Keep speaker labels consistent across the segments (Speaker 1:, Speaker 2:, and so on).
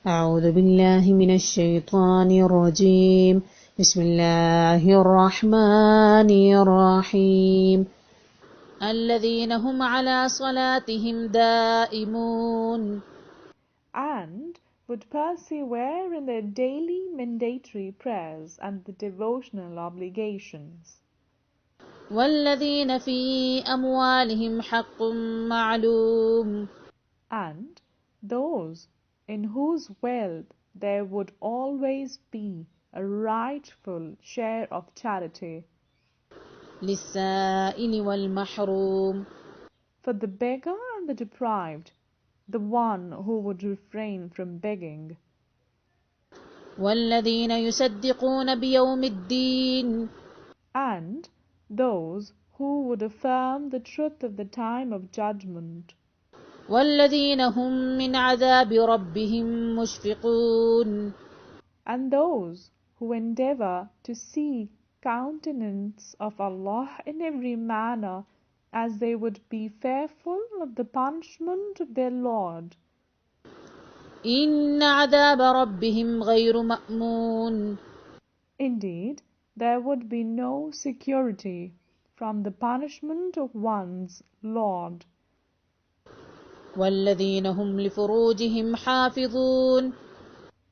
Speaker 1: أعوذ بالله من الشيطان الرجيم بسم الله الرحمن الرحيم الذين هم على صلاتهم دائمون
Speaker 2: And would persevere in their daily mandatory prayers and the devotional obligations.
Speaker 1: والذين في أموالهم حق معلوم
Speaker 2: And those in whose wealth there would always be a rightful share of charity.
Speaker 1: للسائل والمحروم
Speaker 2: For the beggar and the deprived, the one who would refrain from begging.
Speaker 1: والذين يصدقون بيوم الدين
Speaker 2: And those who would affirm the truth of the time of judgment.
Speaker 1: والذين هم من عذاب ربهم مشفقون
Speaker 2: And those who endeavor to see countenance of Allah in every manner, as they would be fearful of the punishment of their Lord.
Speaker 1: إن عذاب ربهم غير مأمون
Speaker 2: Indeed, there would be no security from the punishment of one's Lord.
Speaker 1: والذين هم لفروجهم حافظون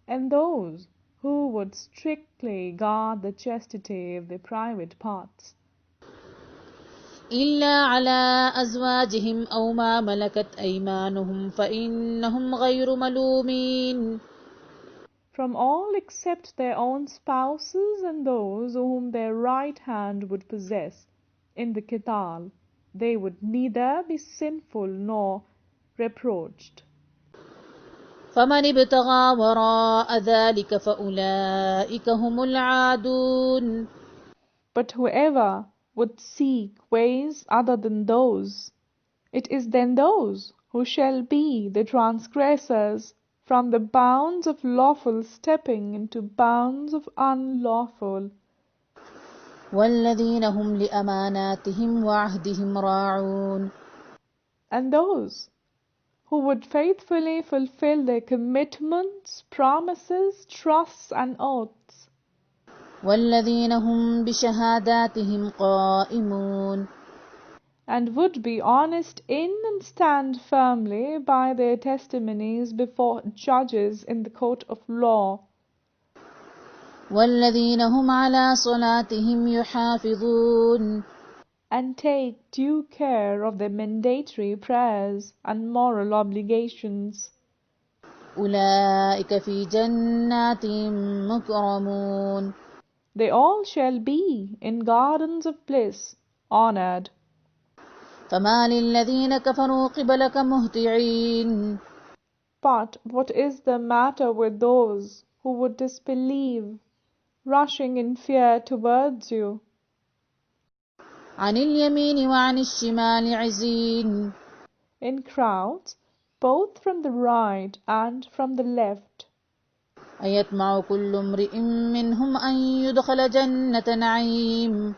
Speaker 2: And those who would strictly guard the chastity of their private parts,
Speaker 1: إلا على أزواجهم أو ما ملكت أيمانهم فإنهم غير ملومين
Speaker 2: from all except their own spouses and those whom their right hand would possess in the qital, they would neither be sinful nor reproached.
Speaker 1: فمن ابتغى وراء ذلك فأولئك هم العادون
Speaker 2: But whoever would seek ways other than those, it is then those who shall be the transgressors from the bounds of lawful stepping into bounds of unlawful.
Speaker 1: والذين هم لأماناتهم وعهدهم راعون
Speaker 2: And those who would faithfully fulfill their commitments, promises, trusts, and oaths.
Speaker 1: والذين هم بشهاداتهم قائمون
Speaker 2: And would be honest in and stand firmly by their testimonies before judges in the court of law.
Speaker 1: والذين هم على صلاتهم يحافظون
Speaker 2: And take due care of their mandatory prayers and moral obligations.
Speaker 1: أولئك في جنات مكرمون
Speaker 2: They all shall be in gardens of bliss, honored.
Speaker 1: فما للذين كفروا قبلك مهطعين
Speaker 2: But what is the matter with those who would disbelieve, rushing in fear towards you?
Speaker 1: عن اليمين وعن الشمال عزين
Speaker 2: In crowds, both from the right and from the left.
Speaker 1: أيطمع كل امرئ منهم أن يدخل جنة نعيم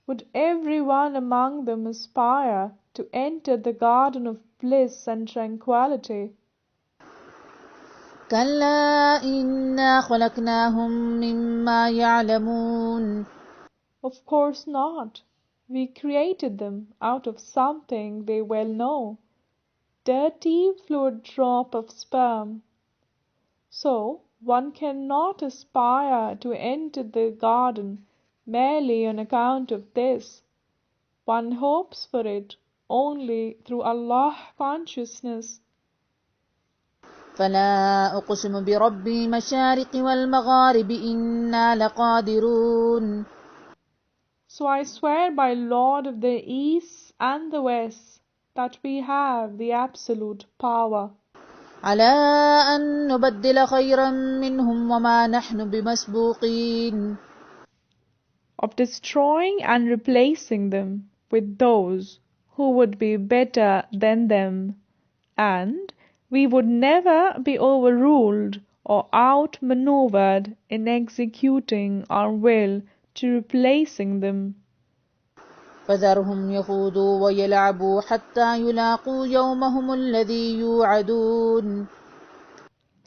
Speaker 2: Would everyone among them aspire to enter the garden of bliss and tranquility?
Speaker 1: كلا إنا خلقناهم مما يعلمون
Speaker 2: Of course not. We created them out of something they well know, dirty fluid drop of sperm. So one cannot aspire to enter the garden merely on account of this. One hopes for it only through Allah consciousness.
Speaker 1: فلا أقسم برب المشارق والمغارب إنا لقادرون
Speaker 2: So I swear by Lord of the East and the West that we have the absolute power
Speaker 1: على أن نبدل خيرا منهم وما نحن بمسبوقين
Speaker 2: of destroying and replacing them with those who would be better than them, and we would never be overruled or outmaneuvered in executing our will to replacing them.
Speaker 1: فذرهم يخوضوا ويلعبوا حتى يلاقوا يومهم الذي يوعدون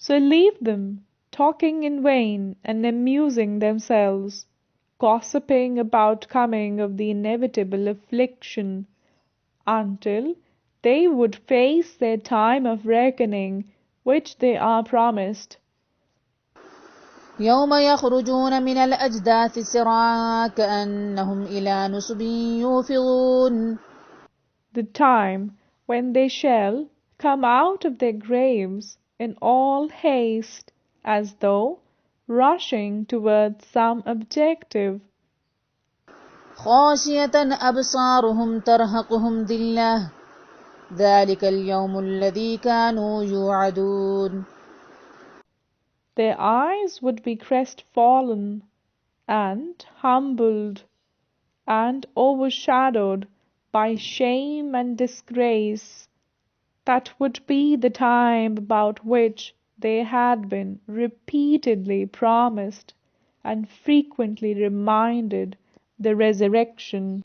Speaker 2: So leave them, talking in vain and amusing themselves, gossiping about coming of the inevitable affliction, until they would face their time of reckoning, which they are promised.
Speaker 1: يوم يخرجون من الأجداث سراعا كأنهم إلى نصب يوفضون.
Speaker 2: The time when they shall come out of their graves in all haste, as though rushing towards some objective.
Speaker 1: خاشية أبصارهم ترهقهم ذلة ذلك اليوم الذي كانوا يوعدون.
Speaker 2: Their eyes would be crestfallen and humbled and overshadowed by shame and disgrace. That would be the time about which they had been repeatedly promised and frequently reminded, the resurrection.